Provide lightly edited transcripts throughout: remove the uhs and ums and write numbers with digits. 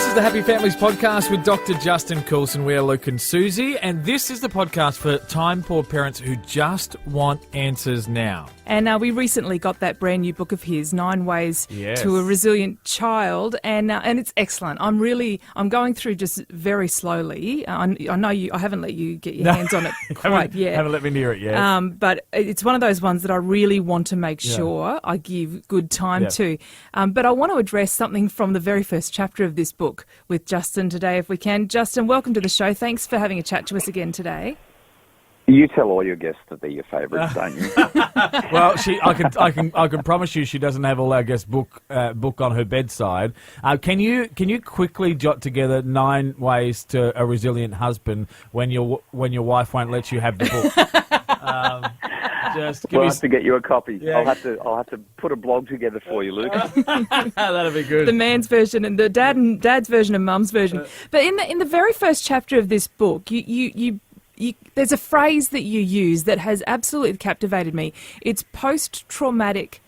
is the Happy Families podcast with Dr. Justin Coulson. We are Luke and Susie, and this is the podcast for time-poor parents who just want answers now. And we recently got that brand new book of his, 9 Ways Yes. to a Resilient Child, and it's excellent. I'm going through just very slowly. I know I haven't let you get your hands on it quite yet. Haven't let me near it yet. But it's one of those ones that I really want to make sure I give good time to. But I want to address something from the very first chapter of this book with Justin today, if we can. Justin, welcome to the show. Thanks for having a chat to us again today. You tell all your guests that they're your favourites, don't you? Well, I can promise you she doesn't have all our guests' book on her bedside. Can you quickly jot together 9 ways to a resilient husband when your wife won't let you have the book? We'll have to get you a copy. Yeah. I'll have to put a blog together for you, Luke. That'll be good. The man's version and the dad's version and mum's version. But in the very first chapter of this book, you there's a phrase that you use that has absolutely captivated me. It's post-traumatic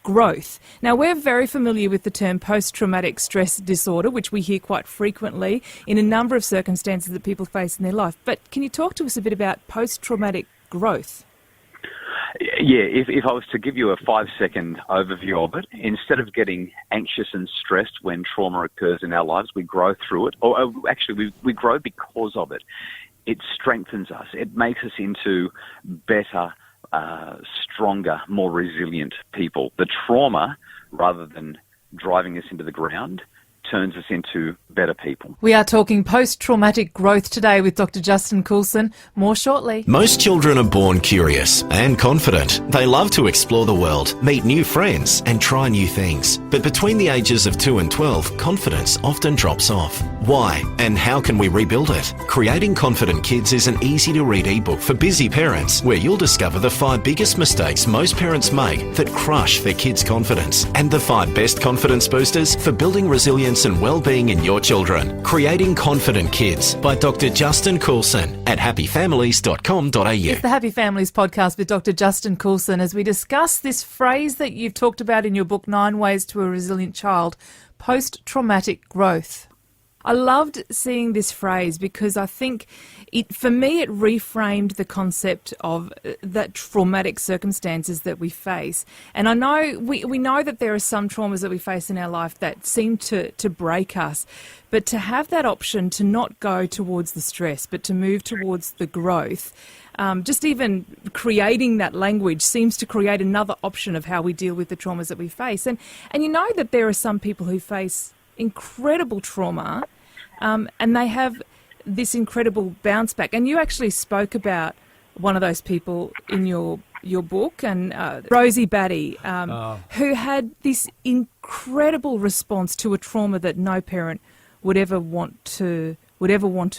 growth. Now, we're very familiar with the term post-traumatic stress disorder, which we hear quite frequently in a number of circumstances that people face in their life. But can you talk to us a bit about post-traumatic growth? Yeah, if I was to give you a 5-second overview of it, instead of getting anxious and stressed when trauma occurs in our lives, we grow through it. Or actually, we grow because of it. It strengthens us. It makes us into better, stronger, more resilient people. The trauma, rather than driving us into the ground, turns us into better people. We are talking post-traumatic growth today with Dr. Justin Coulson. More shortly. Most children are born curious and confident. They love to explore the world, meet new friends and try new things. But between the ages of 2 and 12, confidence often drops off. Why and how can we rebuild it? Creating Confident Kids is an easy-to-read ebook for busy parents where you'll discover the 5 biggest mistakes most parents make that crush their kids' confidence and the 5 best confidence boosters for building resilience and well-being in your children. Creating Confident Kids by Dr. Justin Coulson at happyfamilies.com.au. It's the Happy Families podcast with Dr. Justin Coulson as we discuss this phrase that you've talked about in your book, 9 Ways to a Resilient Child, post-traumatic growth. I loved seeing this phrase because I think for me it reframed the concept of that traumatic circumstances that we face. And I know we know that there are some traumas that we face in our life that seem to break us, but to have that option to not go towards the stress but to move towards the growth, just even creating that language seems to create another option of how we deal with the traumas that we face. And you know that there are some people who face incredible trauma and they have this incredible bounce back. And you actually spoke about one of those people in your book, and Rosie Batty, who had this incredible response to a trauma that no parent would ever want to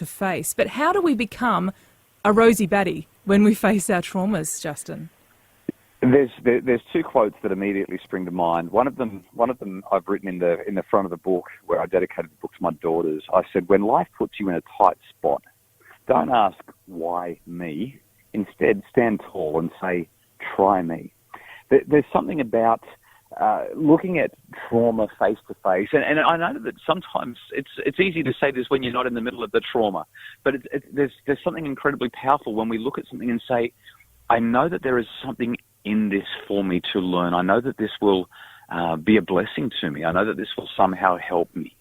face. But how do we become a Rosie Batty when we face our traumas, Justin? There's 2 quotes that immediately spring to mind. One of them I've written in the front of the book, where I dedicated the book to my daughters. I said, when life puts you in a tight spot, don't ask why me. Instead, stand tall and say, try me. There's something about looking at trauma face to face, and I know that sometimes it's easy to say this when you're not in the middle of the trauma, but there's something incredibly powerful when we look at something and say, I know that there is something in this for me to learn. I know that this will be a blessing to me. I know that this will somehow help me.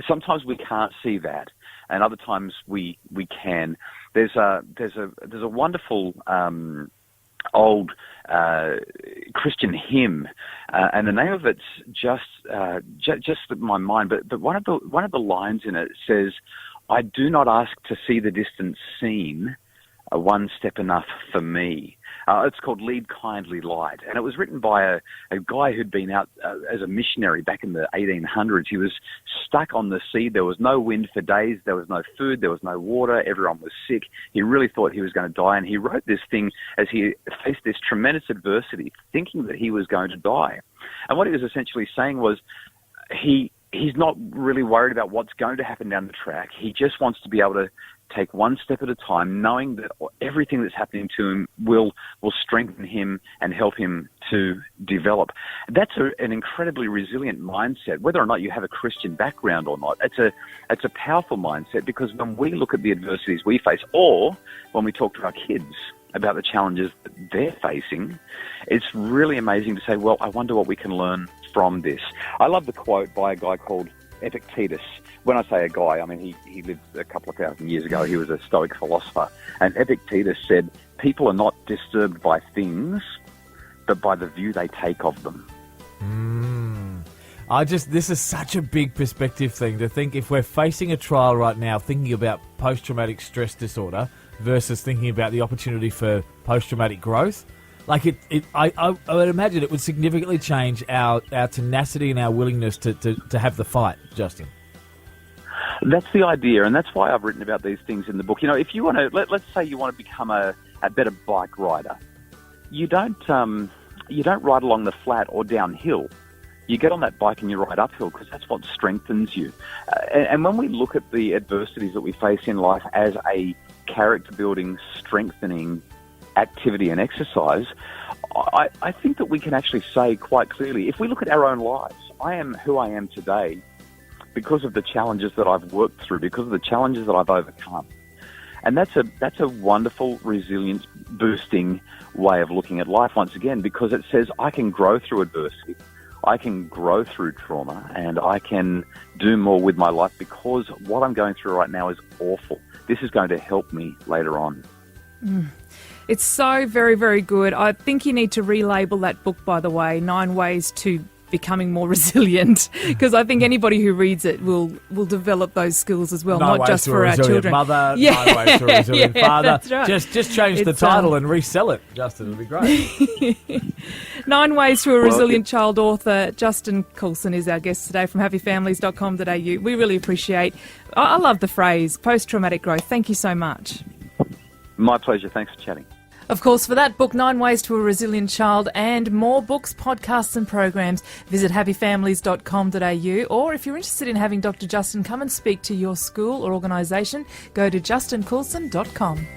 Sometimes we can't see that, and other times we can. There's a wonderful old Christian hymn, and the name of it's just my mind. But one of the lines in it says, "I do not ask to see the distant scene. One step enough for me." It's called Lead Kindly Light, and it was written by a guy who'd been out as a missionary back in the 1800s. He was stuck on the sea. There was no wind for days. There was no food. There was no water. Everyone was sick. He really thought he was going to die, and he wrote this thing as he faced this tremendous adversity, thinking that he was going to die. And what he was essentially saying was he's not really worried about what's going to happen down the track. He just wants to be able to take one step at a time, knowing that everything that's happening to him will strengthen him and help him to develop. That's an incredibly resilient mindset, whether or not you have a Christian background or not. It's a powerful mindset, because when we look at the adversities we face, or when we talk to our kids about the challenges that they're facing, it's really amazing to say, well, I wonder what we can learn from this. I love the quote by a guy called Epictetus. When I say a guy, I mean he lived a couple of thousand years ago. He was a Stoic philosopher. And Epictetus said, people are not disturbed by things, but by the view they take of them. This is such a big perspective thing to think, if we're facing a trial right now, thinking about post-traumatic stress disorder versus thinking about the opportunity for post-traumatic growth. Like I would imagine it would significantly change our tenacity and our willingness to have the fight, Justin. That's the idea, and that's why I've written about these things in the book. You know, if you want to, let's say you want to become a better bike rider, you don't ride along the flat or downhill. You get on that bike and you ride uphill, because that's what strengthens you. And when we look at the adversities that we face in life as a character-building, strengthening activity and exercise, I think that we can actually say quite clearly, if we look at our own lives, I am who I am today because of the challenges that I've worked through, because of the challenges that I've overcome. And that's a wonderful, resilience-boosting way of looking at life once again, because it says I can grow through adversity, I can grow through trauma, and I can do more with my life, because what I'm going through right now is awful. This is going to help me later on. It's so very, very good. I think you need to relabel that book, by the way, 9 Ways to Becoming More Resilient, because I think anybody who reads it will develop those skills as well, not just for our children. Mother, 9 Ways to a Resilient Father. That's right. Just change the title and resell it, Justin. It'll be great. 9 Ways to a Resilient Child author Justin Coulson is our guest today from happyfamilies.com.au. We really appreciate, I love the phrase, post-traumatic growth. Thank you so much. My pleasure. Thanks for chatting. Of course, for that book, 9 Ways to a Resilient Child, and more books, podcasts and programs, visit happyfamilies.com.au, or if you're interested in having Dr. Justin come and speak to your school or organisation, go to justincoulson.com.